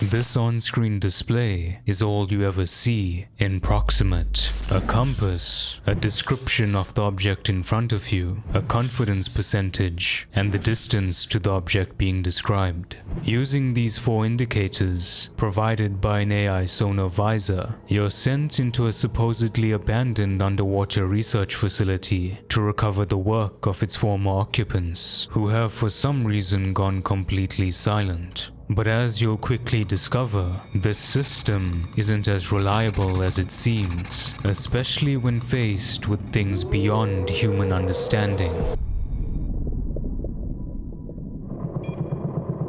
This on-screen display is all you ever see in Proximate. A compass, a description of the object in front of you, a confidence percentage, and the distance to the object being described. Using these 4 indicators, provided by an AI sonar visor, you're sent into a supposedly abandoned underwater research facility to recover the work of its former occupants, who have for some reason gone completely silent. But as you'll quickly discover, this system isn't as reliable as it seems, especially when faced with things beyond human understanding.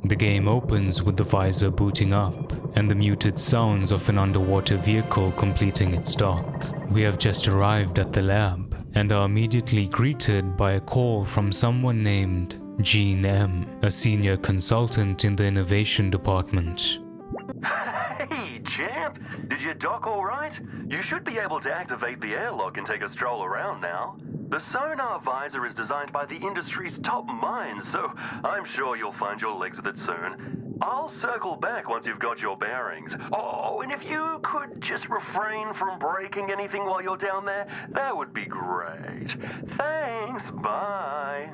The game opens with the visor booting up and the muted sounds of an underwater vehicle completing its dock. We have just arrived at the lab and are immediately greeted by a call from someone named Jean M., a senior consultant in the innovation department. Hey, champ! Did you dock all right? You should be able to activate the airlock and take a stroll around now. The sonar visor is designed by the industry's top minds, so I'm sure you'll find your legs with it soon. I'll circle back once you've got your bearings. Oh, and if you could just refrain from breaking anything while you're down there, that would be great. Thanks, bye.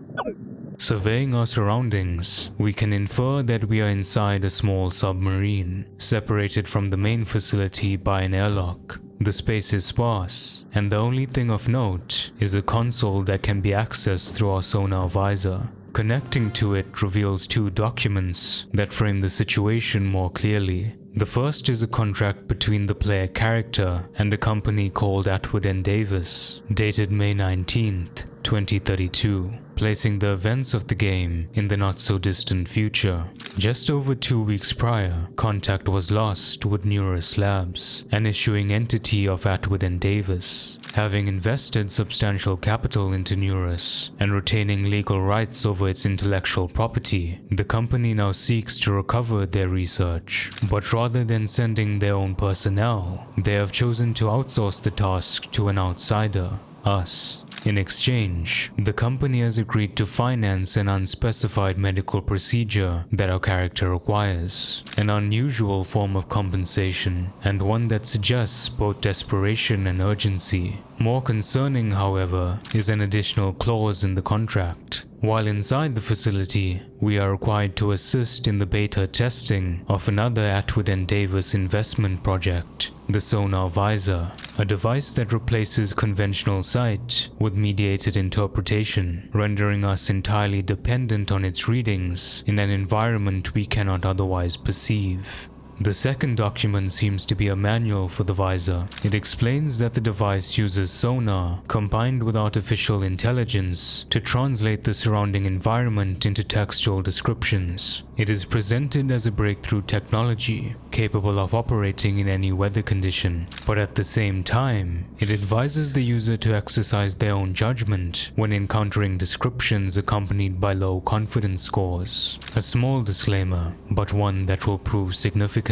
Surveying our surroundings, we can infer that we are inside a small submarine, separated from the main facility by an airlock. The space is sparse, and the only thing of note is a console that can be accessed through our sonar visor. Connecting to it reveals 2 documents that frame the situation more clearly. The first is a contract between the player character and a company called Atwood & Davis, dated May 19th, 2032, placing the events of the game in the not-so-distant future. Just over 2 weeks prior, contact was lost with Neurus Labs, an issuing entity of Atwood & Davis. Having invested substantial capital into Neurus and retaining legal rights over its intellectual property, the company now seeks to recover their research. But rather than sending their own personnel, they have chosen to outsource the task to an outsider, us. In exchange, the company has agreed to finance an unspecified medical procedure that our character requires, an unusual form of compensation, and one that suggests both desperation and urgency. More concerning, however, is an additional clause in the contract. While inside the facility, we are required to assist in the beta testing of another Atwood & Davis investment project, the Sonar Visor, a device that replaces conventional sight with mediated interpretation, rendering us entirely dependent on its readings in an environment we cannot otherwise perceive. The second document seems to be a manual for the visor. It explains that the device uses sonar combined with artificial intelligence to translate the surrounding environment into textual descriptions. It is presented as a breakthrough technology capable of operating in any weather condition, but at the same time, it advises the user to exercise their own judgment when encountering descriptions accompanied by low confidence scores. A small disclaimer, but one that will prove significant.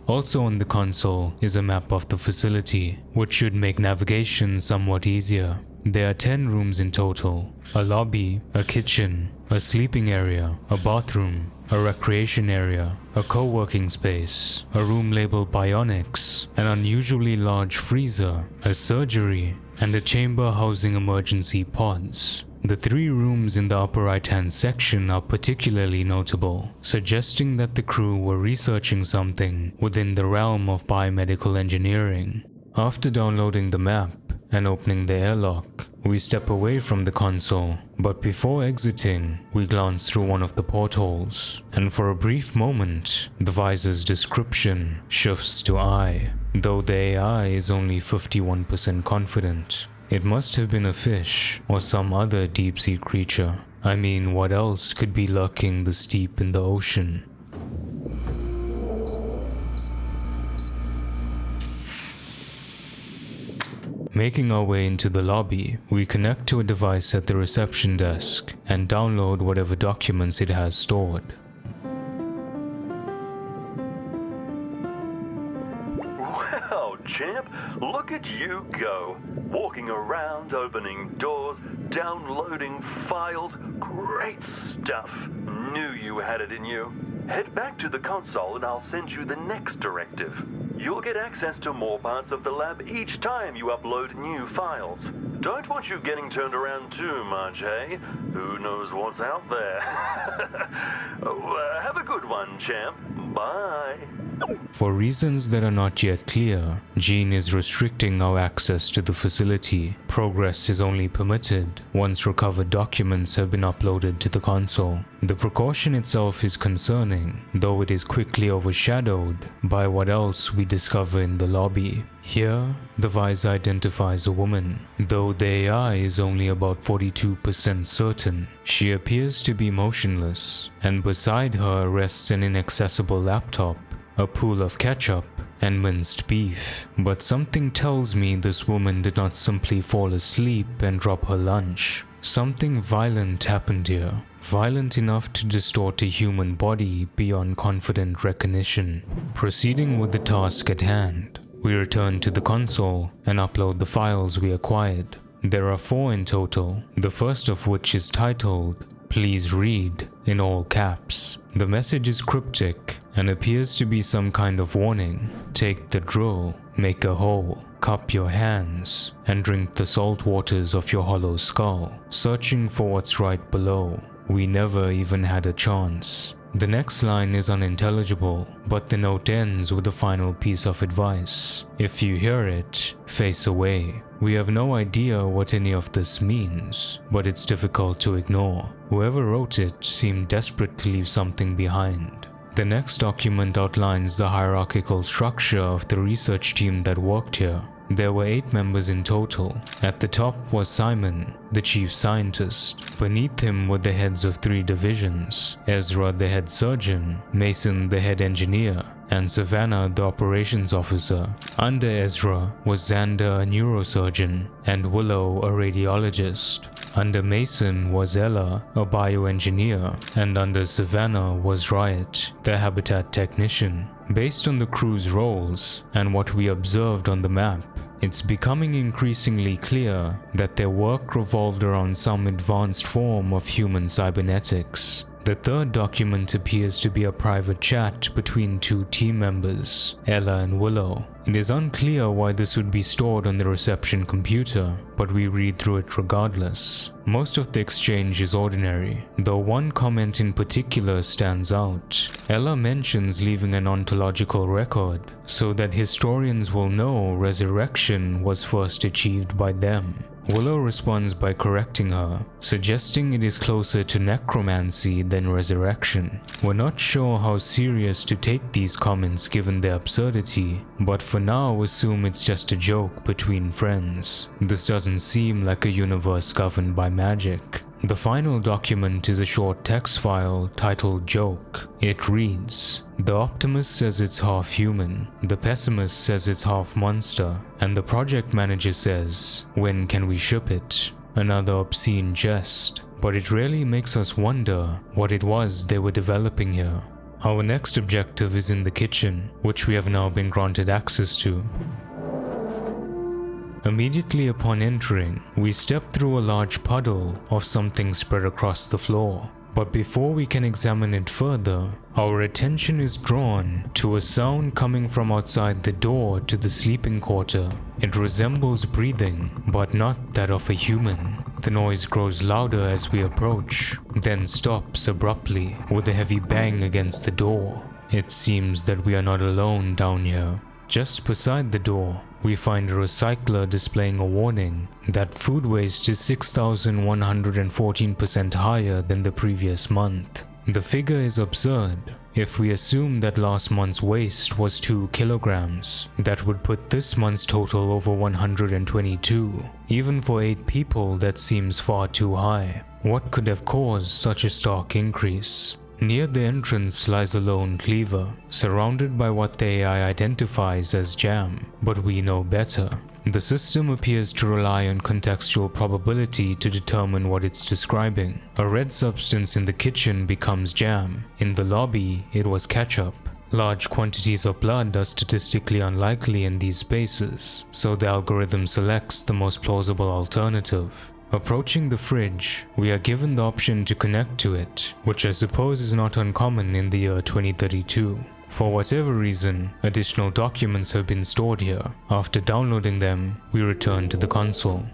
Also on the console is a map of the facility, which should make navigation somewhat easier. There are 10 rooms in total: a lobby, a kitchen, a sleeping area, a bathroom, a recreation area, a co-working space, a room labeled Bionics, an unusually large freezer, a surgery, and a chamber housing emergency pods. The 3 rooms in the upper right-hand section are particularly notable, suggesting that the crew were researching something within the realm of biomedical engineering. After downloading the map and opening the airlock, we step away from the console, but before exiting, we glance through one of the portholes, and for a brief moment, the visor's description shifts to I, though the AI is only 51% confident. It must have been a fish or some other deep-sea creature. I mean, what else could be lurking this deep in the ocean? Making our way into the lobby, we connect to a device at the reception desk and download whatever documents it has stored. Wow, champ, look at you go. Walking around, opening doors, downloading files. Great stuff. Knew you had it in you. Head back to the console and I'll send you the next directive. You'll get access to more parts of the lab each time you upload new files. Don't want you getting turned around too much, eh? Who knows what's out there? Have a good one, champ. Bye. For reasons that are not yet clear, Jean is restricting our access to the facility. Progress is only permitted once recovered documents have been uploaded to the console. The precaution itself is concerning, though it is quickly overshadowed by what else we discover in the lobby. Here, the visor identifies a woman, though the AI is only about 42% certain. She appears to be motionless, and beside her rests an inaccessible laptop, a pool of ketchup, and minced beef. But something tells me this woman did not simply fall asleep and drop her lunch. Something violent happened here, violent enough to distort a human body beyond confident recognition. Proceeding with the task at hand, we return to the console and upload the files we acquired. There are 4 in total, the first of which is titled, "Please read," in all caps. The message is cryptic and appears to be some kind of warning. Take the drill, make a hole, cup your hands, and drink the salt waters of your hollow skull, searching for what's right below. We never even had a chance. The next line is unintelligible, but the note ends with a final piece of advice. If you hear it, face away. We have no idea what any of this means, but it's difficult to ignore. Whoever wrote it seemed desperate to leave something behind. The next document outlines the hierarchical structure of the research team that worked here. There were 8 members in total. At the top was Simon, the chief scientist. Beneath him were the heads of 3 divisions: Ezra, the head surgeon; Mason, the head engineer; and Savannah, the operations officer. Under Ezra was Xander, a neurosurgeon, and Willow, a radiologist. Under Mason was Ella, a bioengineer, and under Savannah was Riot, the habitat technician. Based on the crew's roles and what we observed on the map, it's becoming increasingly clear that their work revolved around some advanced form of human cybernetics. The third document appears to be a private chat between 2 team members, Ella and Willow. It is unclear why this would be stored on the reception computer, but we read through it regardless. Most of the exchange is ordinary, though one comment in particular stands out. Ella mentions leaving an ontological record so that historians will know resurrection was first achieved by them. Willow responds by correcting her, suggesting it is closer to necromancy than resurrection. We're not sure how serious to take these comments given their absurdity, but for now assume it's just a joke between friends. This doesn't seem like a universe governed by magic. The final document is a short text file titled Joke. It reads, "The optimist says it's half human, the pessimist says it's half monster, and the project manager says, when can we ship it?" Another obscene jest, but it really makes us wonder what it was they were developing here. Our next objective is in the kitchen, which we have now been granted access to. Immediately upon entering, we step through a large puddle of something spread across the floor. But before we can examine it further, our attention is drawn to a sound coming from outside the door to the sleeping quarter. It resembles breathing, but not that of a human. The noise grows louder as we approach, then stops abruptly with a heavy bang against the door. It seems that we are not alone down here. Just beside the door, we find a recycler displaying a warning that food waste is 6,114% higher than the previous month. The figure is absurd. If we assume that last month's waste was 2 kilograms, that would put this month's total over 122. Even for 8 people, that seems far too high. What could have caused such a stark increase? Near the entrance lies a lone cleaver, surrounded by what the AI identifies as jam, but we know better. The system appears to rely on contextual probability to determine what it's describing. A red substance in the kitchen becomes jam. In the lobby, it was ketchup. Large quantities of blood are statistically unlikely in these spaces, so the algorithm selects the most plausible alternative. Approaching the fridge, we are given the option to connect to it, which I suppose is not uncommon in the year 2032. For whatever reason, additional documents have been stored here. After downloading them, we return to the console.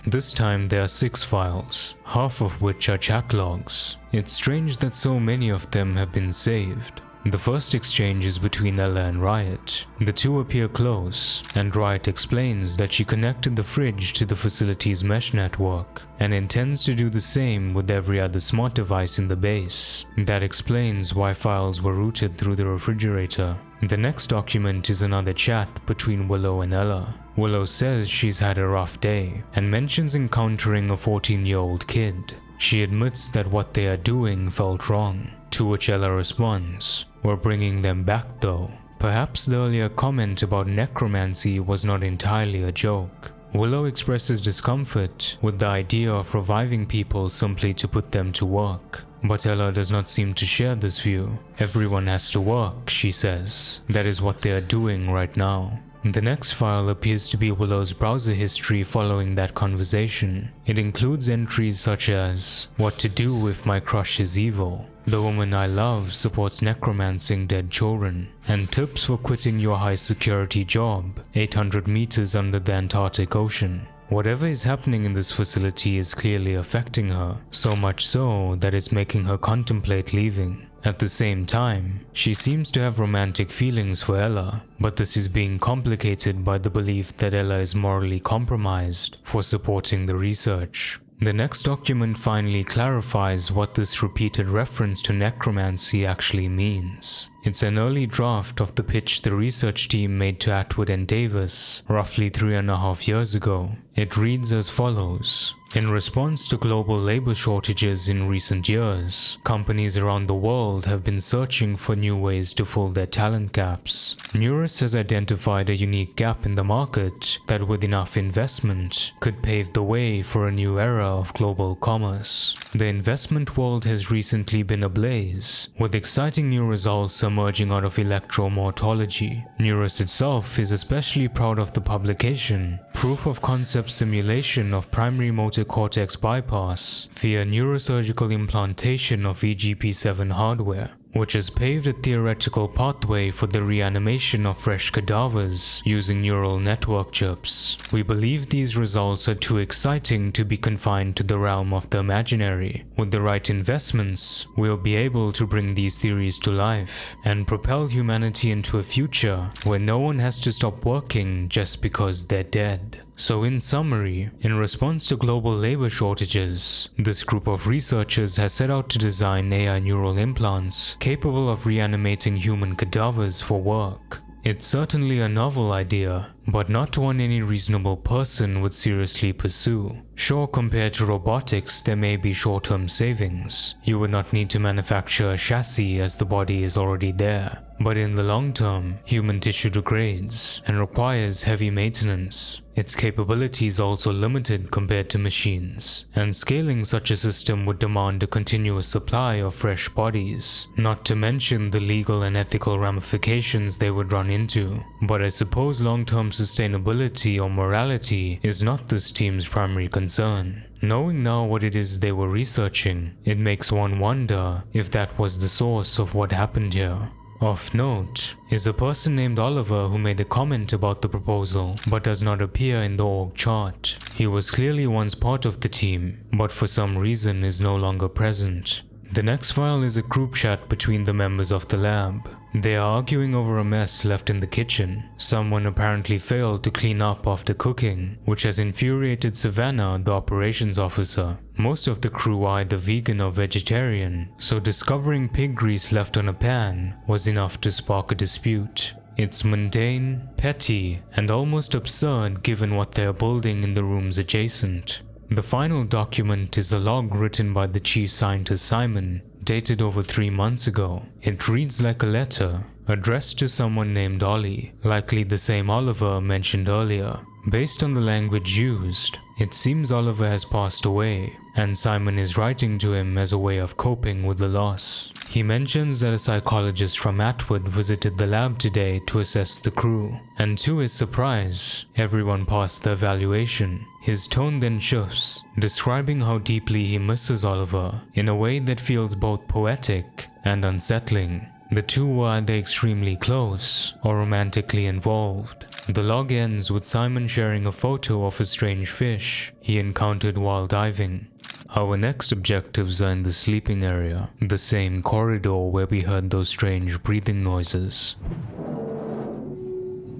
This time there are 6 files, half of which are chat logs. It's strange that so many of them have been saved. The first exchange is between Ella and Riot. The two appear close, and Riot explains that she connected the fridge to the facility's mesh network and intends to do the same with every other smart device in the base. That explains why files were routed through the refrigerator. The next document is another chat between Willow and Ella. Willow says she's had a rough day and mentions encountering a 14-year-old kid. She admits that what they are doing felt wrong, to which Ella responds, "We're bringing them back though." Perhaps the earlier comment about necromancy was not entirely a joke. Willow expresses discomfort with the idea of reviving people simply to put them to work. But Ella does not seem to share this view. Everyone has to work, she says. That is what they are doing right now. The next file appears to be Willow's browser history following that conversation. It includes entries such as, "What to do if my crush is evil," "The woman I love supports necromancing dead children," and tips for quitting your high security job 800 meters under the Antarctic Ocean. Whatever is happening in this facility is clearly affecting her, so much so that it's making her contemplate leaving. At the same time, she seems to have romantic feelings for Ella, but this is being complicated by the belief that Ella is morally compromised for supporting the research. The next document finally clarifies what this repeated reference to necromancy actually means. It's an early draft of the pitch the research team made to Atwood and Davis roughly 3.5 years ago. It reads as follows. In response to global labor shortages in recent years, companies around the world have been searching for new ways to fill their talent gaps. Neuris has identified a unique gap in the market that, with enough investment, could pave the way for a new era of global commerce. The investment world has recently been ablaze, with exciting new results emerging out of electromorphology. Neuris itself is especially proud of the publication, Proof of Concept Simulation of Primary Motor Cortex Bypass via Neurosurgical Implantation of EGP7 hardware, which has paved a theoretical pathway for the reanimation of fresh cadavers using neural network chips. We believe these results are too exciting to be confined to the realm of the imaginary. With the right investments, we'll be able to bring these theories to life and propel humanity into a future where no one has to stop working just because they're dead. So in summary, in response to global labor shortages, this group of researchers has set out to design AI neural implants capable of reanimating human cadavers for work. It's certainly a novel idea, but not one any reasonable person would seriously pursue. Sure, compared to robotics, there may be short-term savings. You would not need to manufacture a chassis as the body is already there. But in the long term, human tissue degrades and requires heavy maintenance. Its capability is also limited compared to machines, and scaling such a system would demand a continuous supply of fresh bodies, not to mention the legal and ethical ramifications they would run into. But I suppose long-term sustainability or morality is not this team's primary concern. Knowing now what it is they were researching, it makes one wonder if that was the source of what happened here. Of note is a person named Oliver who made a comment about the proposal but does not appear in the org chart. He was clearly once part of the team, but for some reason is no longer present. The next file is a group chat between the members of the lab. They are arguing over a mess left in the kitchen. Someone apparently failed to clean up after cooking, which has infuriated Savannah, the operations officer. Most of the crew are either vegan or vegetarian, so discovering pig grease left on a pan was enough to spark a dispute. It's mundane, petty, and almost absurd given what they are building in the rooms adjacent. The final document is a log written by the chief scientist Simon, dated over 3 months ago. It reads like a letter, addressed to someone named Ollie, likely the same Oliver mentioned earlier. Based on the language used, it seems Oliver has passed away, and Simon is writing to him as a way of coping with the loss. He mentions that a psychologist from Atwood visited the lab today to assess the crew, and to his surprise, everyone passed the evaluation. His tone then shifts, describing how deeply he misses Oliver in a way that feels both poetic and unsettling. The two were either extremely close or romantically involved. The log ends with Simon sharing a photo of a strange fish he encountered while diving. Our next objectives are in the sleeping area, the same corridor where we heard those strange breathing noises.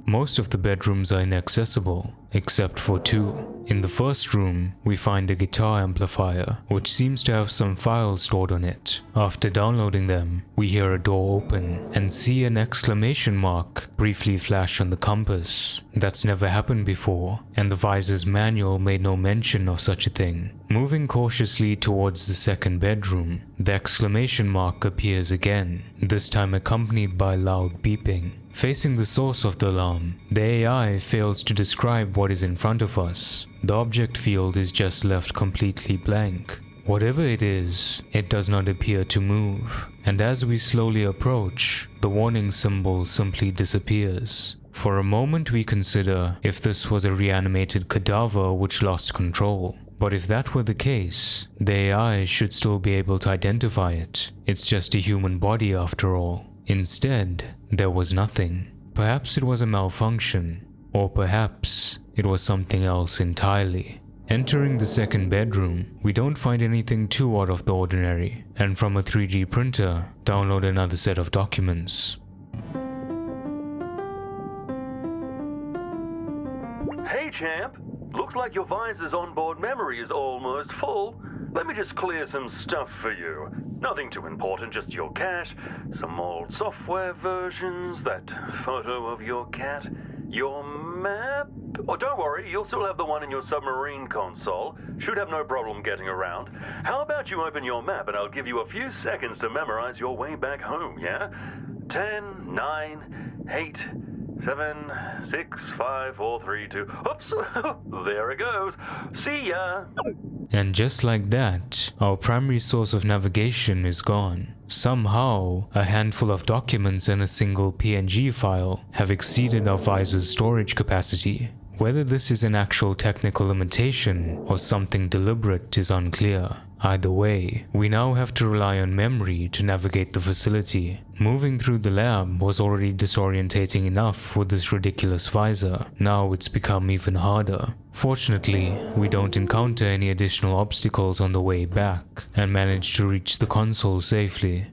Most of the bedrooms are inaccessible, except for two. In the first room, we find a guitar amplifier, which seems to have some files stored on it. After downloading them, we hear a door open and see an exclamation mark briefly flash on the compass. That's never happened before, and the visor's manual made no mention of such a thing. Moving cautiously towards the second bedroom, the exclamation mark appears again, this time accompanied by loud beeping. Facing the source of the alarm, the AI fails to describe what is in front of us. The object field is just left completely blank. Whatever it is, it does not appear to move, and as we slowly approach, the warning symbol simply disappears. For a moment we consider if this was a reanimated cadaver which lost control. But if that were the case, the AI should still be able to identify it. It's just a human body after all. Instead, there was nothing. Perhaps it was a malfunction, or perhaps it was something else entirely. Entering the second bedroom, we don't find anything too out of the ordinary, and from a 3D printer, download another set of documents. Hey champ, looks like your visor's onboard memory is almost full. Let me just clear some stuff for you. Nothing too important, just your cache, some old software versions, that photo of your cat, your map. Oh, don't worry, you'll still have the one in your submarine console. Should have no problem getting around. How about you open your map and I'll give you a few seconds to memorize your way back home, yeah? 10, 9, 8, 7, 6, 5, 4, 3, 2. Oops! There it goes. See ya! And just like that, our primary source of navigation is gone. Somehow, a handful of documents in a single PNG file have exceeded our visor's storage capacity. Whether this is an actual technical limitation or something deliberate is unclear. Either way, we now have to rely on memory to navigate the facility. Moving through the lab was already disorientating enough with this ridiculous visor. Now it's become even harder. Fortunately, we don't encounter any additional obstacles on the way back and manage to reach the console safely.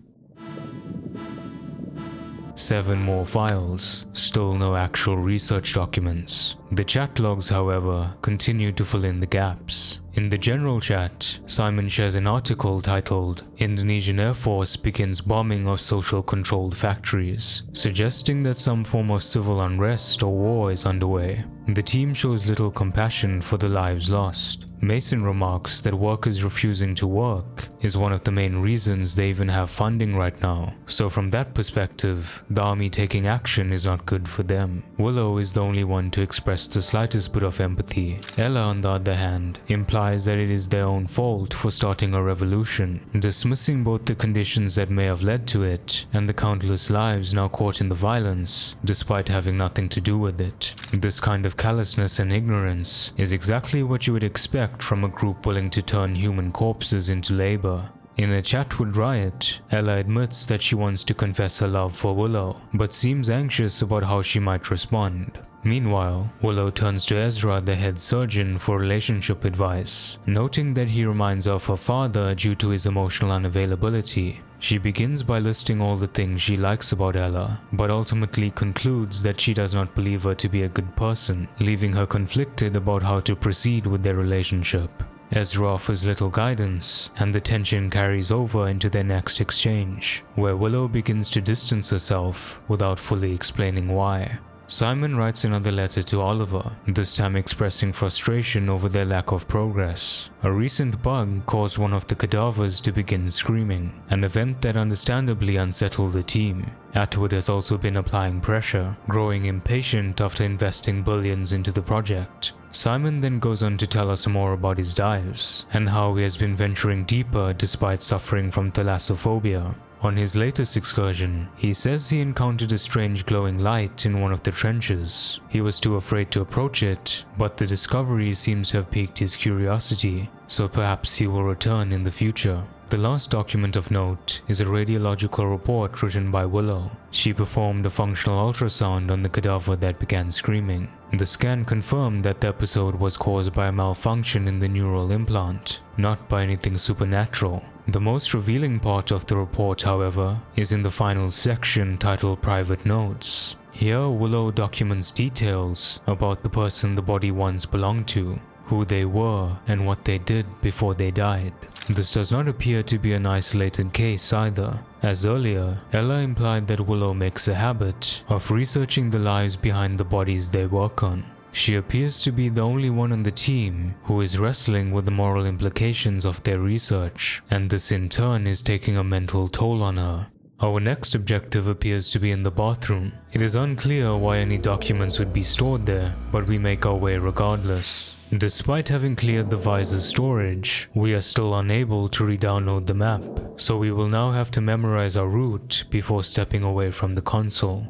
7 more files, still no actual research documents. The chat logs, however, continue to fill in the gaps. In the general chat, Simon shares an article titled "Indonesian Air Force Begins Bombing of Social Controlled Factories," suggesting that some form of civil unrest or war is underway. The team shows little compassion for the lives lost. Mason remarks that workers refusing to work is one of the main reasons they even have funding right now. So from that perspective, the army taking action is not good for them. Willow is the only one to express the slightest bit of empathy. Ella, on the other hand, implies that it is their own fault for starting a revolution, dismissing both the conditions that may have led to it and the countless lives now caught in the violence, despite having nothing to do with it. This kind of callousness and ignorance is exactly what you would expect from a group willing to turn human corpses into labor. In a chat with Riot, Ella admits that she wants to confess her love for Willow, but seems anxious about how she might respond. Meanwhile, Willow turns to Ezra, the head surgeon, for relationship advice, noting that he reminds her of her father due to his emotional unavailability. She begins by listing all the things she likes about Ella, but ultimately concludes that she does not believe her to be a good person, leaving her conflicted about how to proceed with their relationship. Ezra offers little guidance, and the tension carries over into their next exchange, where Willow begins to distance herself without fully explaining why. Simon writes another letter to Oliver, this time expressing frustration over their lack of progress. A recent bug caused one of the cadavers to begin screaming, an event that understandably unsettled the team. Atwood has also been applying pressure, growing impatient after investing billions into the project. Simon then goes on to tell us more about his dives, and how he has been venturing deeper despite suffering from thalassophobia. On his latest excursion, he says he encountered a strange glowing light in one of the trenches. He was too afraid to approach it, but the discovery seems to have piqued his curiosity, so perhaps he will return in the future. The last document of note is a radiological report written by Willow. She performed a functional ultrasound on the cadaver that began screaming. The scan confirmed that the episode was caused by a malfunction in the neural implant, not by anything supernatural. The most revealing part of the report, however, is in the final section titled Private Notes. Here, Willow documents details about the person the body once belonged to, who they were, and what they did before they died. This does not appear to be an isolated case either, as earlier, Ella implied that Willow makes a habit of researching the lives behind the bodies they work on. She appears to be the only one on the team who is wrestling with the moral implications of their research, and this in turn is taking a mental toll on her. Our next objective appears to be in the bathroom. It is unclear why any documents would be stored there, but we make our way regardless. Despite having cleared the visor's storage, we are still unable to re-download the map, so we will now have to memorize our route before stepping away from the console.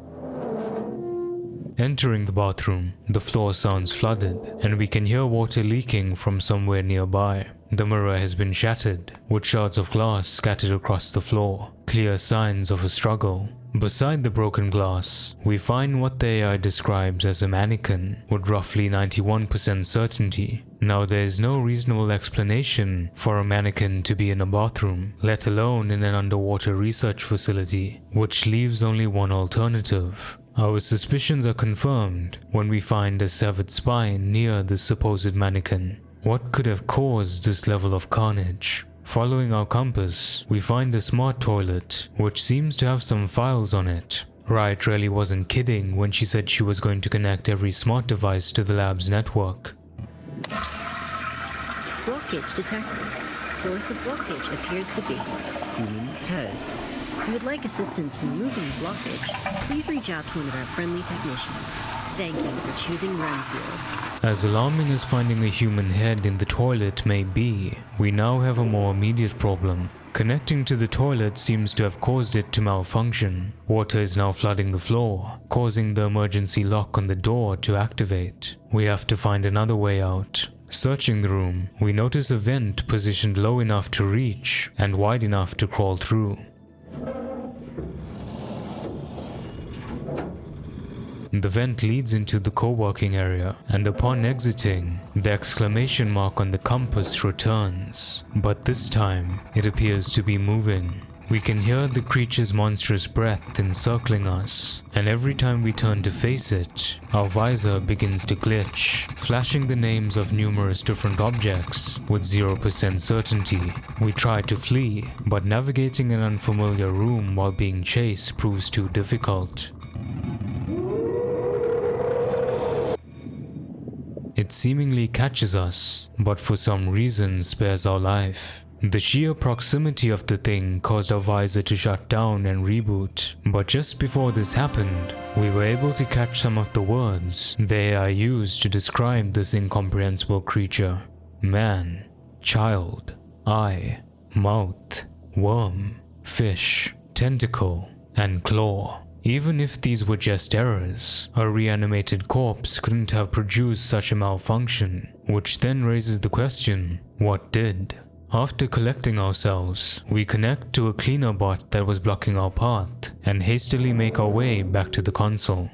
Entering the bathroom, the floor sounds flooded, and we can hear water leaking from somewhere nearby. The mirror has been shattered, with shards of glass scattered across the floor, clear signs of a struggle. Beside the broken glass, we find what the AI describes as a mannequin, with roughly 91% certainty. Now, there is no reasonable explanation for a mannequin to be in a bathroom, let alone in an underwater research facility, which leaves only one alternative. Our suspicions are confirmed when we find a severed spine near the supposed mannequin. What could have caused this level of carnage? Following our compass, we find a smart toilet, which seems to have some files on it. Riot really wasn't kidding when she said she was going to connect every smart device to the lab's network. Blockage detected. Source of blockage appears to be human head. If you would like assistance removing the blockage, please reach out to one of our friendly technicians. Thank you for choosing Renfield. As alarming as finding a human head in the toilet may be, we now have a more immediate problem. Connecting to the toilet seems to have caused it to malfunction. Water is now flooding the floor, causing the emergency lock on the door to activate. We have to find another way out. Searching the room, we notice a vent positioned low enough to reach and wide enough to crawl through. The vent leads into the co-working area, and upon exiting, the exclamation mark on the compass returns. But this time, it appears to be moving. We can hear the creature's monstrous breath encircling us, and every time we turn to face it, our visor begins to glitch, flashing the names of numerous different objects with 0% certainty. We try to flee, but navigating an unfamiliar room while being chased proves too difficult. It seemingly catches us, but for some reason spares our life. The sheer proximity of the thing caused our visor to shut down and reboot, but just before this happened, we were able to catch some of the words the AI used to describe this incomprehensible creature. Man, child, eye, mouth, worm, fish, tentacle, and claw. Even if these were just errors, a reanimated corpse couldn't have produced such a malfunction, which then raises the question, what did? After collecting ourselves, we connect to a cleaner bot that was blocking our path and hastily make our way back to the console.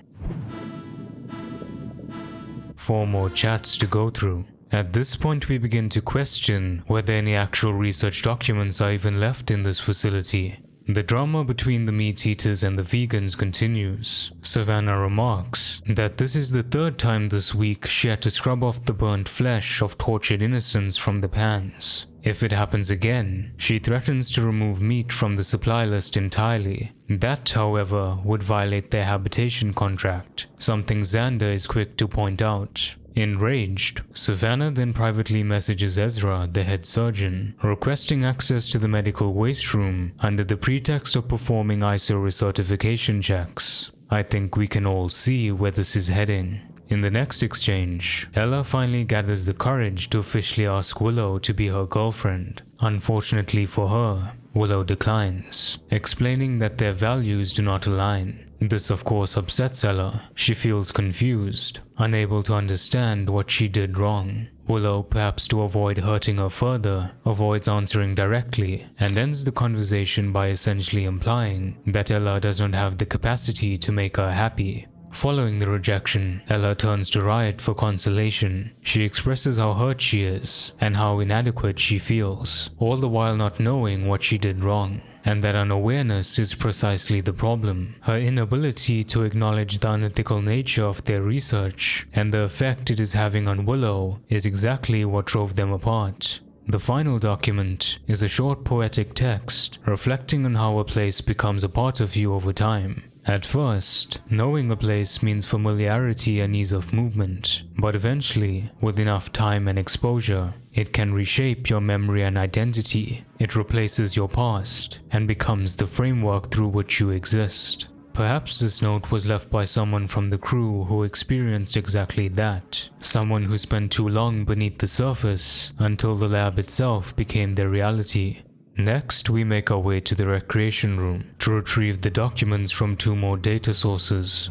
4 more chats to go through. At this point, we begin to question whether any actual research documents are even left in this facility. The drama between the meat eaters and the vegans continues. Savannah remarks that this is the 3rd time this week she had to scrub off the burnt flesh of tortured innocents from the pans. If it happens again, she threatens to remove meat from the supply list entirely. That, however, would violate their habitation contract, something Xander is quick to point out. Enraged, Savannah then privately messages Ezra, the head surgeon, requesting access to the medical waste room under the pretext of performing ISO recertification checks. I think we can all see where this is heading. In the next exchange, Ella finally gathers the courage to officially ask Willow to be her girlfriend. Unfortunately for her, Willow declines, explaining that their values do not align. This of course upsets Ella. She feels confused, unable to understand what she did wrong. Willow, perhaps to avoid hurting her further, avoids answering directly and ends the conversation by essentially implying that Ella does not have the capacity to make her happy. Following the rejection, Ella turns to Riot for consolation. She expresses how hurt she is and how inadequate she feels, all the while not knowing what she did wrong. And that unawareness is precisely the problem. Her inability to acknowledge the unethical nature of their research and the effect it is having on Willow is exactly what drove them apart. The final document is a short poetic text reflecting on how a place becomes a part of you over time. At first, knowing a place means familiarity and ease of movement, but eventually, with enough time and exposure, it can reshape your memory and identity. It replaces your past and becomes the framework through which you exist. Perhaps this note was left by someone from the crew who experienced exactly that. Someone who spent too long beneath the surface until the lab itself became their reality. Next, we make our way to the recreation room to retrieve the documents from 2 more data sources.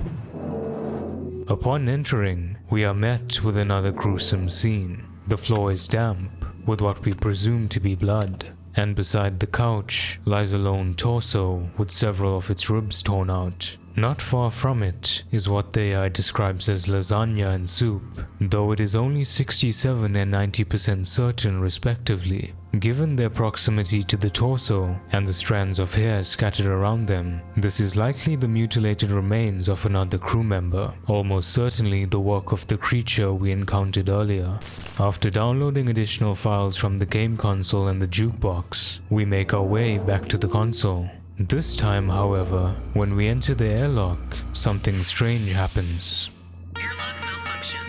Upon entering, we are met with another gruesome scene. The floor is damp, with what we presume to be blood, and beside the couch lies a lone torso with several of its ribs torn out. Not far from it is what the AI describes as lasagna and soup, though it is only 67% and 90% certain respectively. Given their proximity to the torso and the strands of hair scattered around them, this is likely the mutilated remains of another crew member, almost certainly the work of the creature we encountered earlier. After downloading additional files from the game console and the jukebox, we make our way back to the console. This time, however, when we enter the airlock, something strange happens. Airlock malfunction.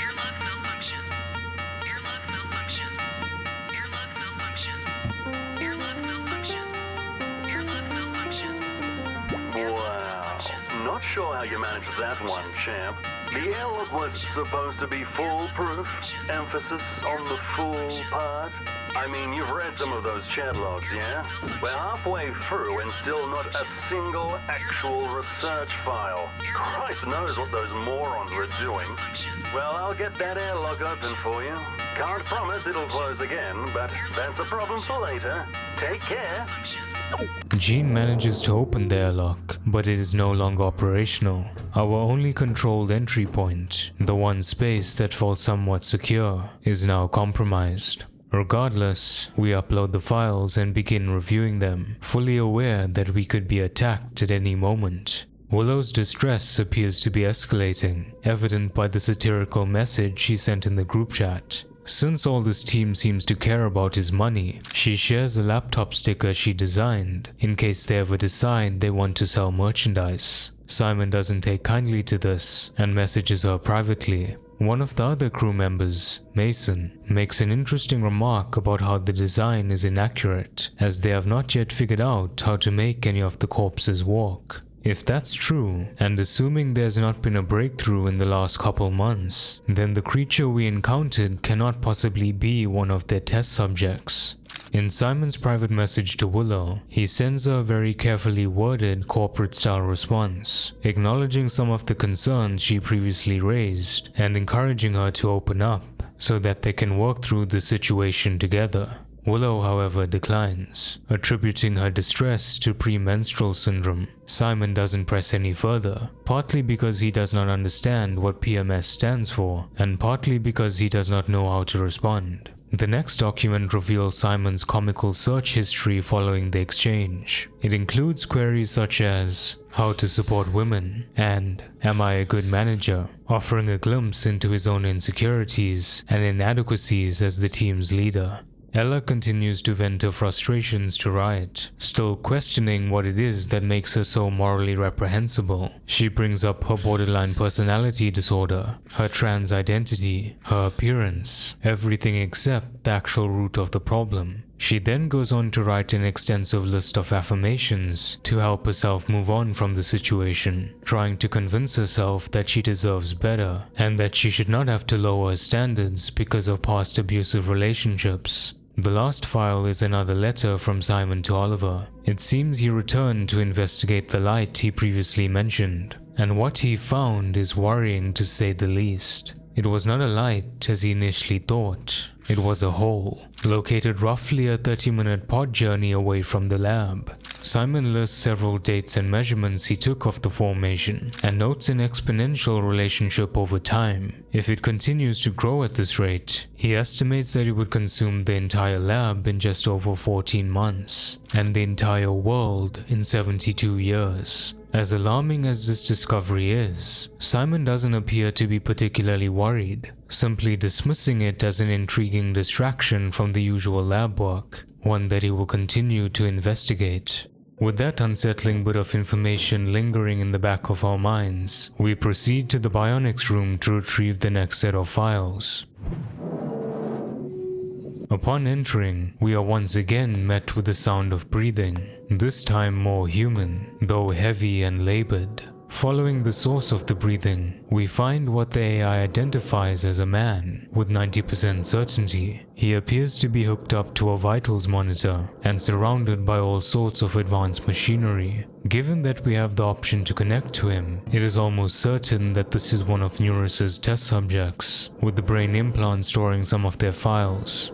Airlock malfunction. Airlock malfunction. Airlock malfunction. Airlock malfunction. Airlock malfunction. Wow. Not sure how you managed that one, champ. The airlock was supposed to be foolproof. Emphasis on the fool part. I mean, you've read some of those chat logs, yeah? We're halfway through and still not a single actual research file. Christ knows what those morons were doing. Well, I'll get that airlock open for you. Can't promise it'll close again, but that's a problem for later. Take care. Jean manages to open the airlock, but it is no longer operational. Our only controlled entry point, the one space that felt somewhat secure, is now compromised. Regardless, we upload the files and begin reviewing them, fully aware that we could be attacked at any moment. Willow's distress appears to be escalating, evident by the satirical message she sent in the group chat. Since all this team seems to care about is money, she shares a laptop sticker she designed in case they ever decide they want to sell merchandise. Simon doesn't take kindly to this and messages her privately. One of the other crew members, Mason, makes an interesting remark about how the design is inaccurate, as they have not yet figured out how to make any of the corpses walk. If that's true, and assuming there's not been a breakthrough in the last couple months, then the creature we encountered cannot possibly be one of their test subjects. In Simon's private message to Willow, he sends her a very carefully worded corporate-style response, acknowledging some of the concerns she previously raised and encouraging her to open up so that they can work through the situation together. Willow, however, declines, attributing her distress to premenstrual syndrome. Simon doesn't press any further, partly because he does not understand what PMS stands for, and partly because he does not know how to respond. The next document reveals Simon's comical search history following the exchange. It includes queries such as, how to support women, and am I a good manager, offering a glimpse into his own insecurities and inadequacies as the team's leader. Ella continues to vent her frustrations to Riot, still questioning what it is that makes her so morally reprehensible. She brings up her borderline personality disorder, her trans identity, her appearance, everything except the actual root of the problem. She then goes on to write an extensive list of affirmations to help herself move on from the situation, trying to convince herself that she deserves better and that she should not have to lower her standards because of past abusive relationships. The last file is another letter from Simon to Oliver. It seems he returned to investigate the light he previously mentioned, and what he found is worrying to say the least. It was not a light as he initially thought. It was a hole, located roughly a 30-minute pod journey away from the lab. Simon lists several dates and measurements he took of the formation, and notes an exponential relationship over time. If it continues to grow at this rate, he estimates that it would consume the entire lab in just over 14 months, and the entire world in 72 years. As alarming as this discovery is, Simon doesn't appear to be particularly worried, simply dismissing it as an intriguing distraction from the usual lab work, one that he will continue to investigate. With that unsettling bit of information lingering in the back of our minds, we proceed to the Bionics room to retrieve the next set of files. Upon entering, we are once again met with the sound of breathing, this time more human, though heavy and labored. Following the source of the breathing, we find what the AI identifies as a man, with 90% certainty. He appears to be hooked up to a vitals monitor and surrounded by all sorts of advanced machinery. Given that we have the option to connect to him, it is almost certain that this is one of Neurus's test subjects, with the brain implant storing some of their files.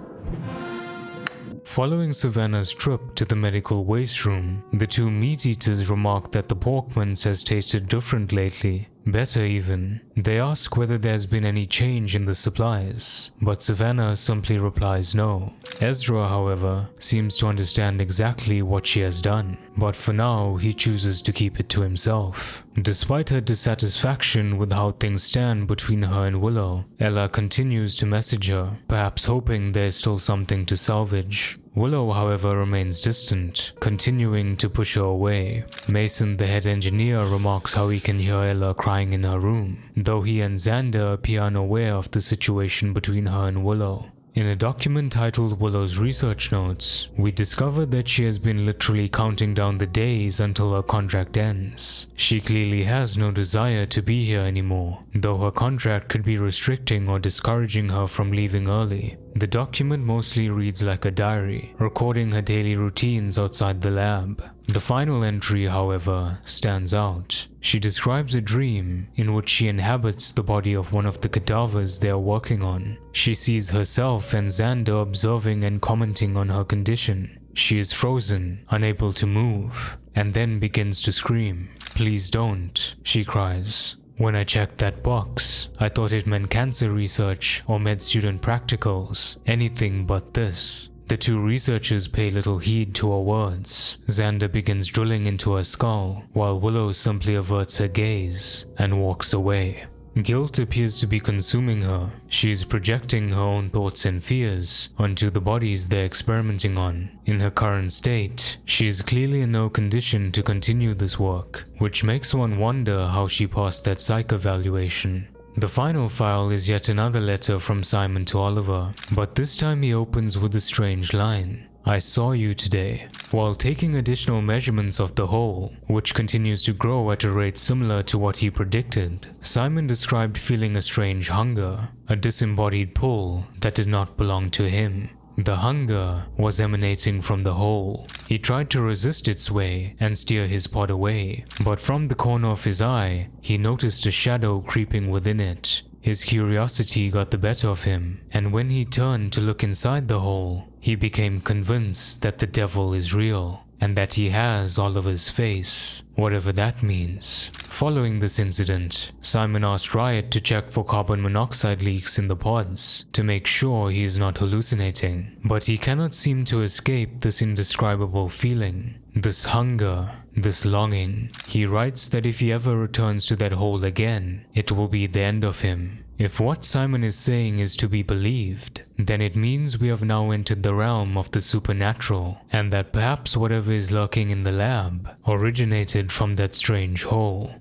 Following Savannah's trip to the medical waste room, the two meat-eaters remark that the porkman's has tasted different lately, better even. They ask whether there's been any change in the supplies, but Savannah simply replies no. Ezra, however, seems to understand exactly what she has done, but for now he chooses to keep it to himself. Despite her dissatisfaction with how things stand between her and Willow, Ella continues to message her, perhaps hoping there's still something to salvage. Willow, however, remains distant, continuing to push her away. Mason, the head engineer, remarks how he can hear Ella crying in her room, though he and Xander appear unaware of the situation between her and Willow. In a document titled Willow's Research Notes, we discover that she has been literally counting down the days until her contract ends. She clearly has no desire to be here anymore, though her contract could be restricting or discouraging her from leaving early. The document mostly reads like a diary, recording her daily routines outside the lab. The final entry, however, stands out. She describes a dream in which she inhabits the body of one of the cadavers they are working on. She sees herself and Xander observing and commenting on her condition. She is frozen, unable to move, and then begins to scream. "Please don't," she cries. When I checked that box, I thought it meant cancer research or med student practicals, anything but this. The two researchers pay little heed to her words. Xander begins drilling into her skull, while Willow simply averts her gaze and walks away. Guilt appears to be consuming her. She is projecting her own thoughts and fears onto the bodies they're experimenting on. In her current state, she is clearly in no condition to continue this work, which makes one wonder how she passed that psych evaluation. The final file is yet another letter from Simon to Oliver, but this time he opens with a strange line. "I saw you today." While taking additional measurements of the hole, which continues to grow at a rate similar to what he predicted, Simon described feeling a strange hunger, a disembodied pull that did not belong to him. The hunger was emanating from the hole. He tried to resist its sway and steer his pod away, but from the corner of his eye, he noticed a shadow creeping within it. His curiosity got the better of him, and when he turned to look inside the hole, he became convinced that the devil is real, and that he has Oliver's face, whatever that means. Following this incident, Simon asked Riot to check for carbon monoxide leaks in the pods to make sure he is not hallucinating, but he cannot seem to escape this indescribable feeling, this hunger, this longing. He writes that if he ever returns to that hole again, it will be the end of him. If what Simon is saying is to be believed, then it means we have now entered the realm of the supernatural, and that perhaps whatever is lurking in the lab originated from that strange hole.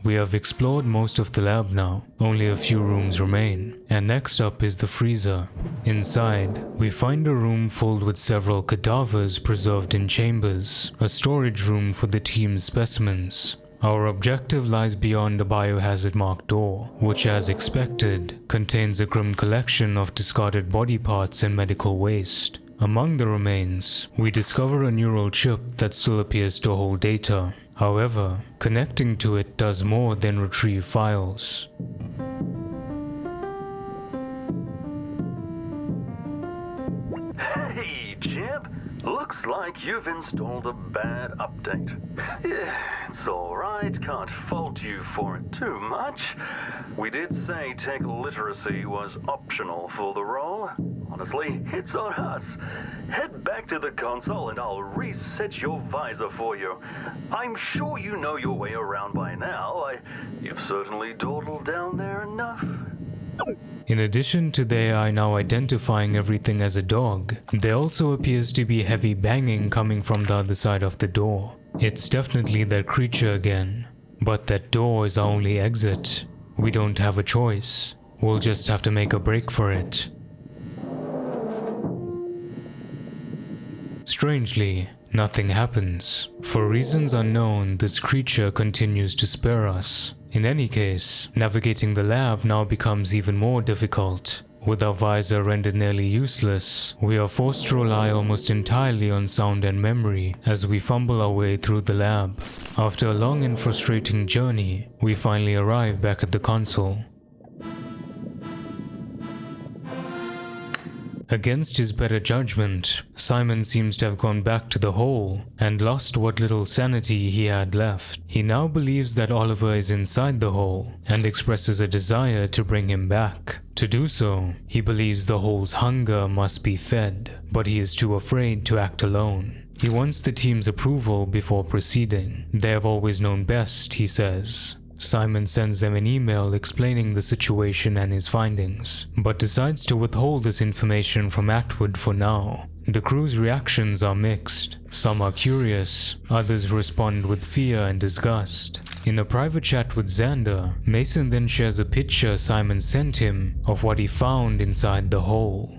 We have explored most of the lab now, only a few rooms remain, and next up is the freezer. Inside, we find a room filled with several cadavers preserved in chambers, a storage room for the team's specimens. Our objective lies beyond a biohazard marked door, which as expected, contains a grim collection of discarded body parts and medical waste. Among the remains, we discover a neural chip that still appears to hold data. However, connecting to it does more than retrieve files. Hey, champ. Looks like you've installed a bad update. Yeah, it's alright, can't fault you for it too much. We did say tech literacy was optional for the role. Honestly, it's on us. Head back to the console and I'll reset your visor for you. I'm sure you know your way around by now. You've certainly dawdled down there enough. In addition to the AI now identifying everything as a dog, there also appears to be heavy banging coming from the other side of the door. It's definitely that creature again. But that door is our only exit. We don't have a choice. We'll just have to make a break for it. Strangely, nothing happens. For reasons unknown, this creature continues to spare us. In any case, navigating the lab now becomes even more difficult. With our visor rendered nearly useless, we are forced to rely almost entirely on sound and memory as we fumble our way through the lab. After a long and frustrating journey, we finally arrive back at the console. Against his better judgment, Simon seems to have gone back to the hole and lost what little sanity he had left. He now believes that Oliver is inside the hole and expresses a desire to bring him back. To do so, he believes the hole's hunger must be fed, but he is too afraid to act alone. He wants the team's approval before proceeding. They have always known best, he says. Simon sends them an email explaining the situation and his findings, but decides to withhold this information from Atwood for now. The crew's reactions are mixed. Some are curious, others respond with fear and disgust. In a private chat with Xander, Mason then shares a picture Simon sent him of what he found inside the hole.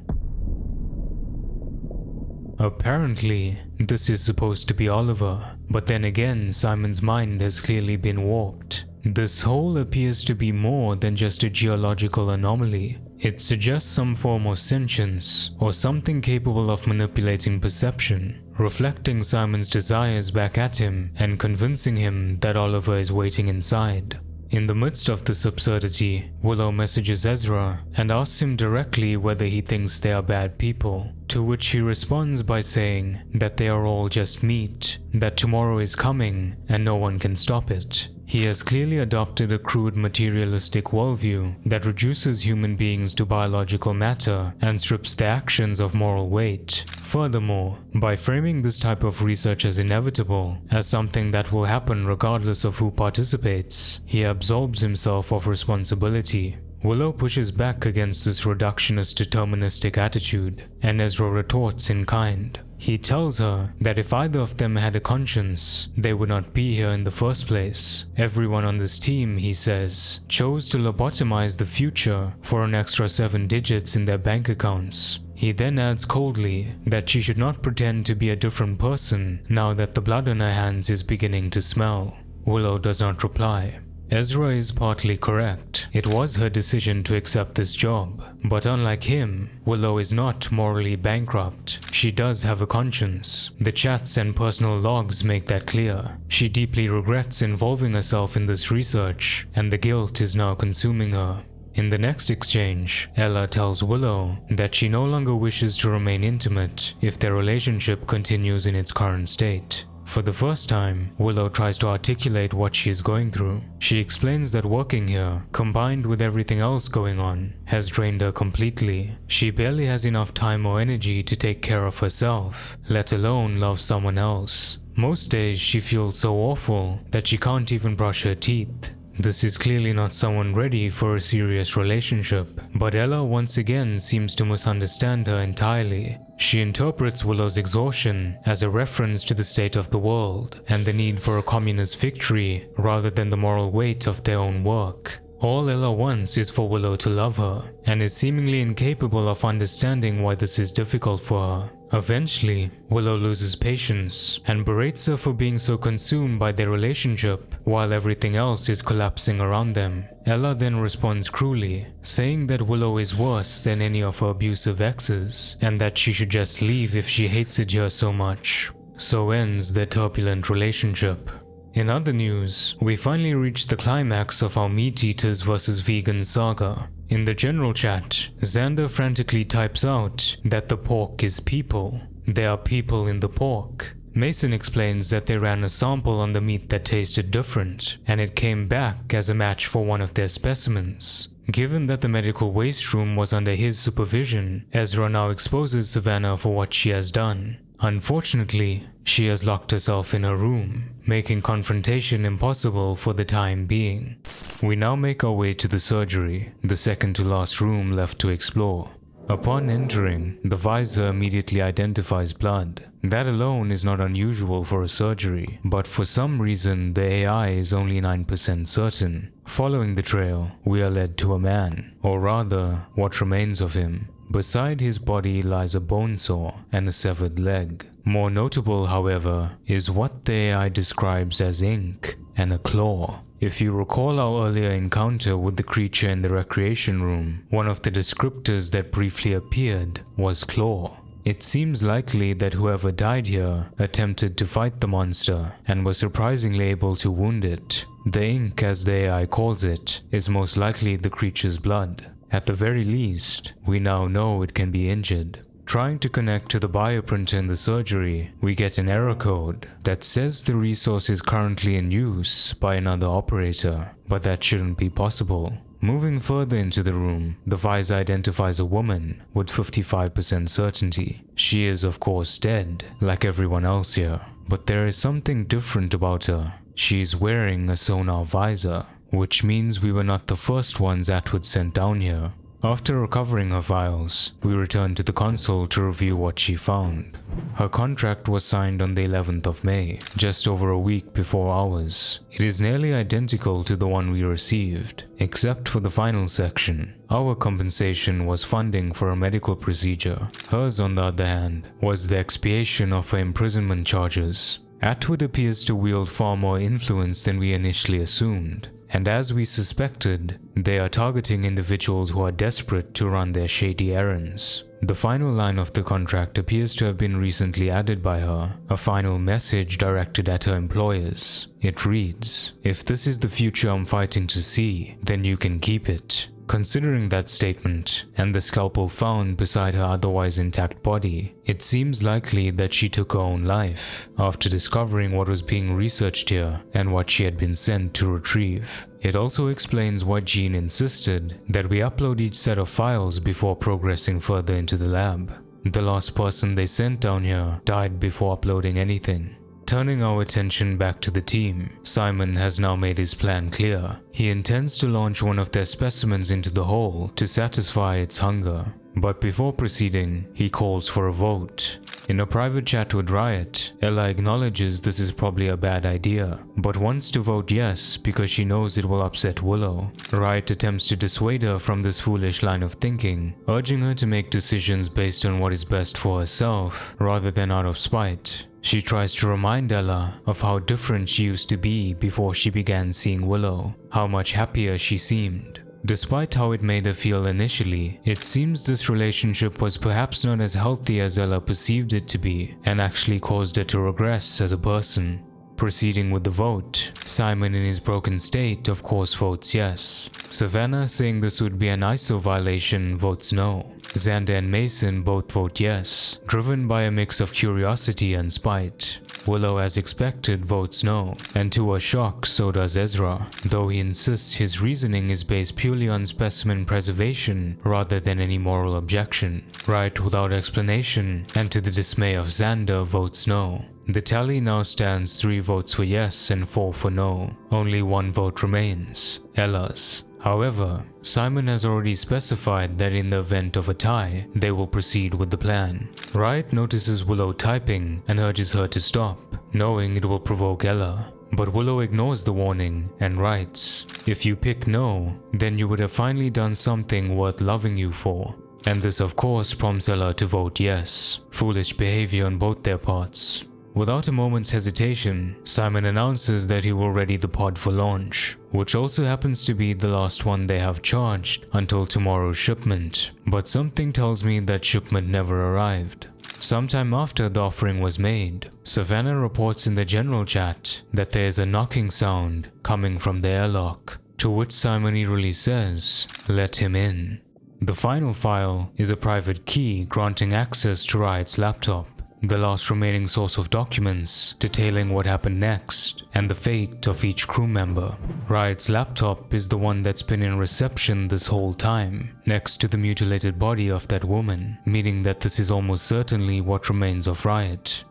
Apparently, this is supposed to be Oliver, but then again Simon's mind has clearly been warped. This hole appears to be more than just a geological anomaly. It suggests some form of sentience, or something capable of manipulating perception, reflecting Simon's desires back at him and convincing him that Oliver is waiting inside. In the midst of this absurdity, Willow messages Ezra and asks him directly whether he thinks they are bad people, to which he responds by saying that they are all just meat, that tomorrow is coming and no one can stop it. He has clearly adopted a crude materialistic worldview that reduces human beings to biological matter and strips their actions of moral weight. Furthermore, by framing this type of research as inevitable, as something that will happen regardless of who participates, he absolves himself of responsibility. Willow pushes back against this reductionist deterministic attitude, and Ezra retorts in kind. He tells her that if either of them had a conscience, they would not be here in the first place. Everyone on this team, he says, chose to lobotomize the future for an extra 7 digits in their bank accounts. He then adds coldly that she should not pretend to be a different person now that the blood on her hands is beginning to smell. Willow does not reply. Ezra is partly correct. It was her decision to accept this job. But unlike him, Willow is not morally bankrupt. She does have a conscience. The chats and personal logs make that clear. She deeply regrets involving herself in this research, and the guilt is now consuming her. In the next exchange, Ella tells Willow that she no longer wishes to remain intimate if their relationship continues in its current state. For the first time, Willow tries to articulate what she is going through. She explains that working here, combined with everything else going on, has drained her completely. She barely has enough time or energy to take care of herself, let alone love someone else. Most days she feels so awful that she can't even brush her teeth. This is clearly not someone ready for a serious relationship, but Ella once again seems to misunderstand her entirely. She interprets Willow's exhaustion as a reference to the state of the world and the need for a communist victory rather than the moral weight of their own work. All Ella wants is for Willow to love her, and is seemingly incapable of understanding why this is difficult for her. Eventually, Willow loses patience and berates her for being so consumed by their relationship while everything else is collapsing around them. Ella then responds cruelly, saying that Willow is worse than any of her abusive exes, and that she should just leave if she hates it here so much. So ends their turbulent relationship. In other news, we finally reached the climax of our meat eaters vs vegans saga. In the general chat, Xander frantically types out that the pork is people. There are people in the pork. Mason explains that they ran a sample on the meat that tasted different, and it came back as a match for one of their specimens. Given that the medical waste room was under his supervision, Ezra now exposes Savannah for what she has done. Unfortunately, she has locked herself in her room, making confrontation impossible for the time being. We now make our way to the surgery, the second to last room left to explore. Upon entering, the visor immediately identifies blood. That alone is not unusual for a surgery, but for some reason the AI is only 9% certain. Following the trail, we are led to a man, or rather, what remains of him. Beside his body lies a bone saw and a severed leg. More notable, however, is what the AI describes as ink and a claw. If you recall our earlier encounter with the creature in the recreation room, one of the descriptors that briefly appeared was claw. It seems likely that whoever died here attempted to fight the monster and was surprisingly able to wound it. The ink, as the AI calls it, is most likely the creature's blood. At the very least, we now know it can be injured. Trying to connect to the bioprinter in the surgery, we get an error code that says the resource is currently in use by another operator, but that shouldn't be possible. Moving further into the room, the visor identifies a woman with 55% certainty. She is of course dead, like everyone else here, but there is something different about her. She is wearing a sonar visor, which means we were not the first ones Atwood sent down here. After recovering her files, we returned to the console to review what she found. Her contract was signed on the 11th of May, just over a week before ours. It is nearly identical to the one we received, except for the final section. Our compensation was funding for a medical procedure. Hers, on the other hand, was the expiation of her imprisonment charges. Atwood appears to wield far more influence than we initially assumed. And as we suspected, they are targeting individuals who are desperate to run their shady errands. The final line of the contract appears to have been recently added by her, a final message directed at her employers. It reads, "If this is the future I'm fighting to see, then you can keep it." Considering that statement, and the scalpel found beside her otherwise intact body, it seems likely that she took her own life after discovering what was being researched here and what she had been sent to retrieve. It also explains why Jean insisted that we upload each set of files before progressing further into the lab. The last person they sent down here died before uploading anything. Turning our attention back to the team, Simon has now made his plan clear. He intends to launch one of their specimens into the hole to satisfy its hunger. But before proceeding, he calls for a vote. In a private chat with Riot, Ella acknowledges this is probably a bad idea, but wants to vote yes because she knows it will upset Willow. Riot attempts to dissuade her from this foolish line of thinking, urging her to make decisions based on what is best for herself, rather than out of spite. She tries to remind Ella of how different she used to be before she began seeing Willow, how much happier she seemed. Despite how it made her feel initially, it seems this relationship was perhaps not as healthy as Ella perceived it to be, and actually caused her to regress as a person. Proceeding with the vote, Simon in his broken state of course votes yes. Savannah, saying this would be an ISO violation, votes no. Xander and Mason both vote yes, driven by a mix of curiosity and spite. Willow, as expected, votes no, and to her shock, so does Ezra, though he insists his reasoning is based purely on specimen preservation rather than any moral objection. Riot, without explanation, and to the dismay of Xander, votes no. The tally now stands 3 votes for yes and 4 for no. Only 1 vote remains, Ella's. However, Simon has already specified that in the event of a tie, they will proceed with the plan. Riot notices Willow typing and urges her to stop, knowing it will provoke Ella. But Willow ignores the warning and writes, "If you pick no, then you would have finally done something worth loving you for." And this of course prompts Ella to vote yes. Foolish behavior on both their parts. Without a moment's hesitation, Simon announces that he will ready the pod for launch, which also happens to be the last one they have charged until tomorrow's shipment. But something tells me that shipment never arrived. Sometime after the offering was made, Savannah reports in the general chat that there is a knocking sound coming from the airlock, to which Simon eagerly says, "Let him in." The final file is a private key granting access to Riot's laptop, the last remaining source of documents detailing what happened next and the fate of each crew member. Riot's laptop is the one that's been in reception this whole time, next to the mutilated body of that woman, meaning that this is almost certainly what remains of Riot.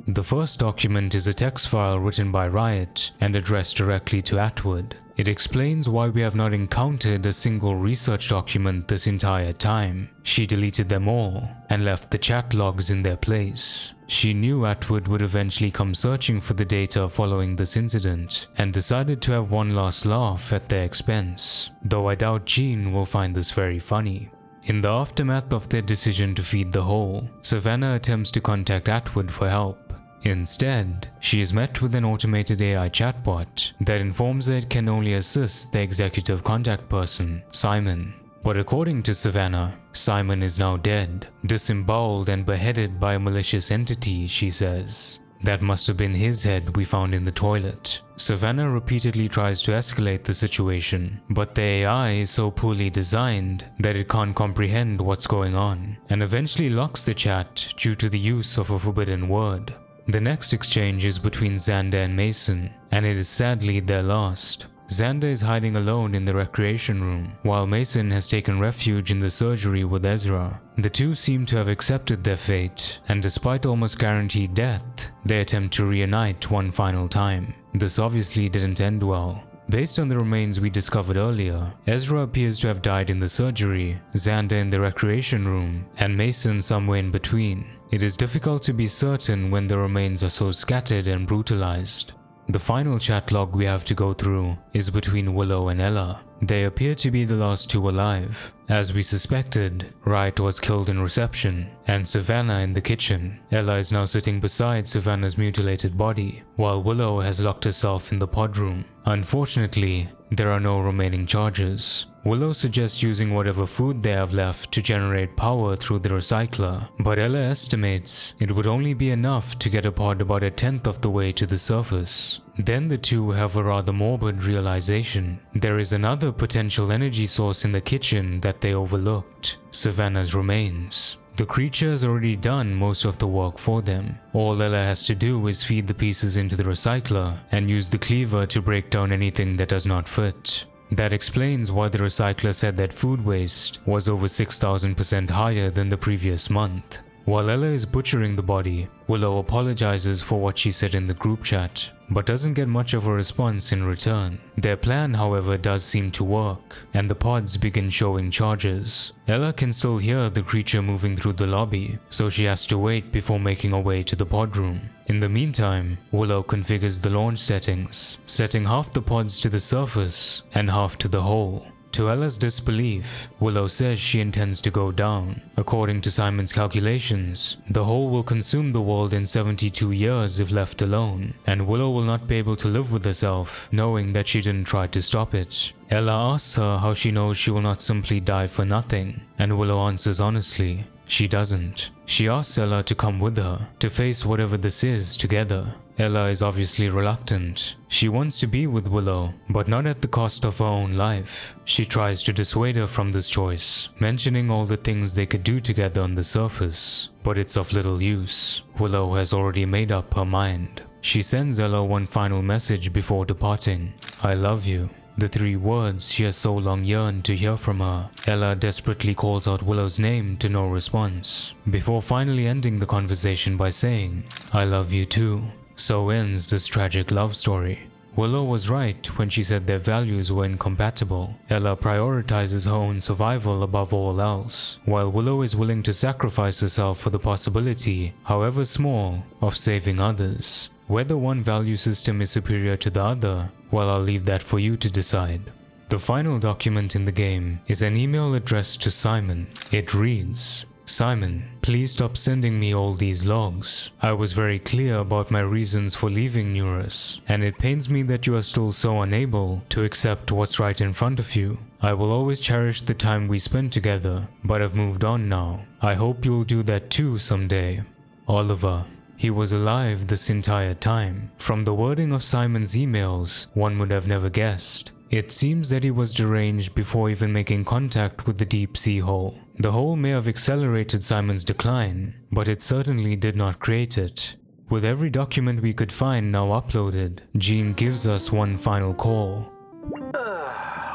The first document is a text file written by Riot and addressed directly to Atwood. It explains why we have not encountered a single research document this entire time. She deleted them all and left the chat logs in their place. She knew Atwood would eventually come searching for the data following this incident and decided to have one last laugh at their expense, though I doubt Jean will find this very funny. In the aftermath of their decision to feed the hole, Savannah attempts to contact Atwood for help. Instead, she is met with an automated AI chatbot that informs her it can only assist the executive contact person, Simon. But according to Savannah, Simon is now dead, disemboweled and beheaded by a malicious entity, she says. That must have been his head we found in the toilet. Savannah repeatedly tries to escalate the situation, but the AI is so poorly designed that it can't comprehend what's going on, and eventually locks the chat due to the use of a forbidden word. The next exchange is between Xander and Mason, and it is sadly their last. Xander is hiding alone in the recreation room, while Mason has taken refuge in the surgery with Ezra. The two seem to have accepted their fate, and despite almost guaranteed death, they attempt to reunite one final time. This obviously didn't end well. Based on the remains we discovered earlier, Ezra appears to have died in the surgery, Xander in the recreation room, and Mason somewhere in between. It is difficult to be certain when the remains are so scattered and brutalized. The final chat log we have to go through is between Willow and Ella. They appear to be the last two alive. As we suspected, Riot was killed in reception, and Savannah in the kitchen. Ella is now sitting beside Savannah's mutilated body, while Willow has locked herself in the pod room. Unfortunately, there are no remaining charges. Willow suggests using whatever food they have left to generate power through the recycler, but Ella estimates it would only be enough to get a pod about 1/10 of the way to the surface. Then the two have a rather morbid realization. There is another potential energy source in the kitchen that they overlooked: Savannah's remains. The creature has already done most of the work for them. All Ella has to do is feed the pieces into the recycler and use the cleaver to break down anything that does not fit. That explains why the recycler said that food waste was over 6,000% higher than the previous month. While Ella is butchering the body, Willow apologizes for what she said in the group chat, but doesn't get much of a response in return. Their plan, however, does seem to work, and the pods begin showing charges. Ella can still hear the creature moving through the lobby, so she has to wait before making her way to the pod room. In the meantime, Willow configures the launch settings, setting half the pods to the surface and half to the hole. To Ella's disbelief, Willow says she intends to go down. According to Simon's calculations, the hole will consume the world in 72 years if left alone, and Willow will not be able to live with herself, knowing that she didn't try to stop it. Ella asks her how she knows she will not simply die for nothing, and Willow answers honestly, she doesn't. She asks Ella to come with her, to face whatever this is together. Ella is obviously reluctant. She wants to be with Willow, but not at the cost of her own life. She tries to dissuade her from this choice, mentioning all the things they could do together on the surface, but it's of little use. Willow has already made up her mind. She sends Ella one final message before departing: "I love you." The 3 words she has so long yearned to hear from her. Ella desperately calls out Willow's name to no response, before finally ending the conversation by saying, "I love you too." So ends this tragic love story. Willow was right when she said their values were incompatible. Ella prioritizes her own survival above all else, while Willow is willing to sacrifice herself for the possibility, however small, of saving others. Whether one value system is superior to the other, well, I'll leave that for you to decide. The final document in the game is an email addressed to Simon. It reads, "Simon, please stop sending me all these logs. I was very clear about my reasons for leaving Neurus, and it pains me that you are still so unable to accept what's right in front of you. I will always cherish the time we spent together, but I've moved on now. I hope you'll do that too someday. Oliver." He was alive this entire time. From the wording of Simon's emails, one would have never guessed. It seems that he was deranged before even making contact with the deep sea hole. The hole may have accelerated Simon's decline, but it certainly did not create it. With every document we could find now uploaded, Jean gives us one final call.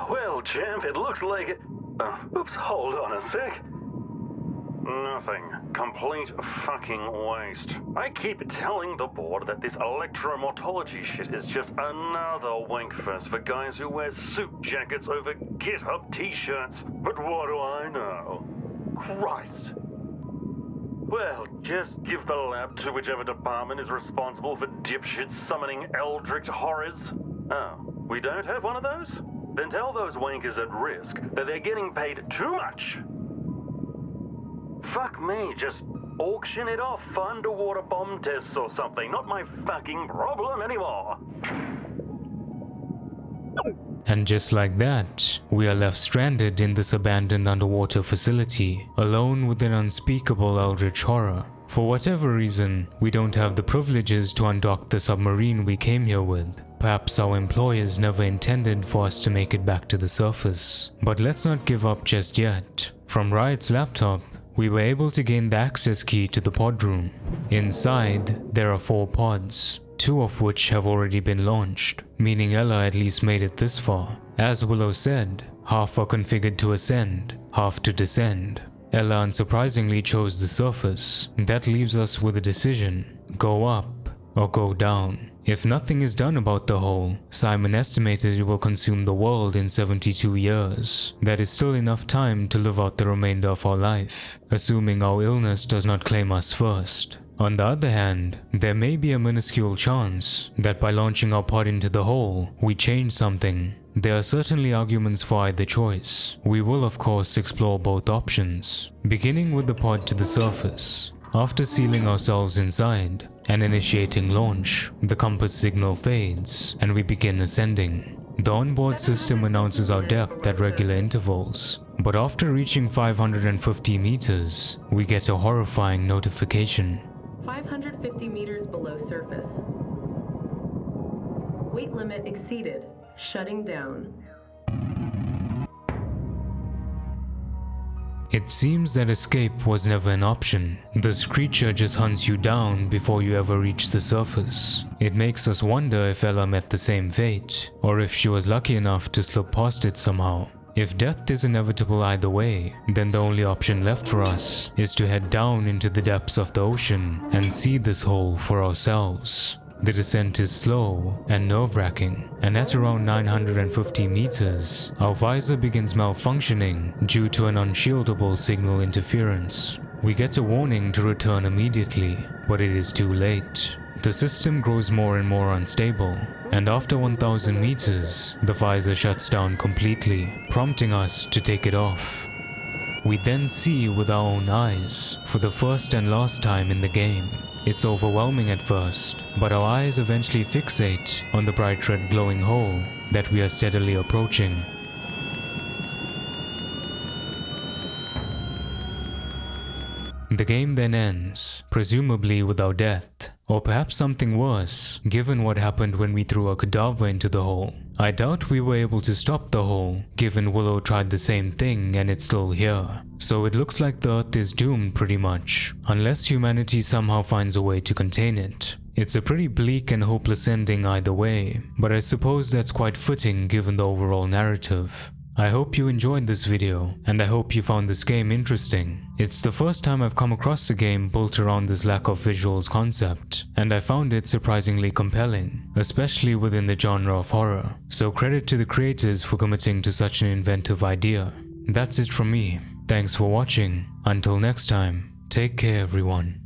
Well, champ, it looks like it... oops, hold on a sec. Nothing. Complete fucking waste. I keep telling the board that this electromortology shit is just another wank fest for guys who wear suit jackets over GitHub t-shirts. But what do I know? Christ. Well, just give the lab to whichever department is responsible for dipshits summoning eldritch horrors. Oh, we don't have one of those? Then tell those wankers at risk that they're getting paid too much. Fuck me, just auction it off for underwater bomb tests or something. Not my fucking problem anymore. And just like that, we are left stranded in this abandoned underwater facility, alone with an unspeakable eldritch horror. For whatever reason, we don't have the privileges to undock the submarine we came here with. Perhaps our employers never intended for us to make it back to the surface. But let's not give up just yet. From Riot's laptop, we were able to gain the access key to the pod room. Inside, there are 4 pods, 2 of which have already been launched, meaning Ella at least made it this far. As Willow said, half are configured to ascend, half to descend. Ella unsurprisingly chose the surface. That leaves us with a decision: go up or go down. If nothing is done about the hole, Simon estimated it will consume the world in 72 years. That is still enough time to live out the remainder of our life, assuming our illness does not claim us first. On the other hand, there may be a minuscule chance that by launching our pod into the hole, we change something. There are certainly arguments for either choice. We will of course explore both options, beginning with the pod to the surface. After sealing ourselves inside and initiating launch, the compass signal fades and we begin ascending. The onboard system announces our depth at regular intervals, but after reaching 550 meters, we get a horrifying notification. 550 meters below surface. Weight limit exceeded. Shutting down. It seems that escape was never an option. This creature just hunts you down before you ever reach the surface. It makes us wonder if Ella met the same fate, or if she was lucky enough to slip past it somehow. If death is inevitable either way, then the only option left for us is to head down into the depths of the ocean and see this hole for ourselves. The descent is slow and nerve-wracking, and at around 950 meters, our visor begins malfunctioning due to an unshieldable signal interference. We get a warning to return immediately, but it is too late. The system grows more and more unstable, and after 1000 meters, the visor shuts down completely, prompting us to take it off. We then see with our own eyes, for the first and last time in the game. It's overwhelming at first, but our eyes eventually fixate on the bright red glowing hole that we are steadily approaching. The game then ends, presumably with our death, or perhaps something worse, given what happened when we threw a cadaver into the hole. I doubt we were able to stop the hole, given Willow tried the same thing and it's still here. So it looks like the Earth is doomed pretty much, unless humanity somehow finds a way to contain it. It's a pretty bleak and hopeless ending either way, but I suppose that's quite fitting given the overall narrative. I hope you enjoyed this video, and I hope you found this game interesting. It's the first time I've come across a game built around this lack of visuals concept, and I found it surprisingly compelling, especially within the genre of horror. So credit to the creators for committing to such an inventive idea. That's it from me. Thanks for watching. Until next time, take care everyone.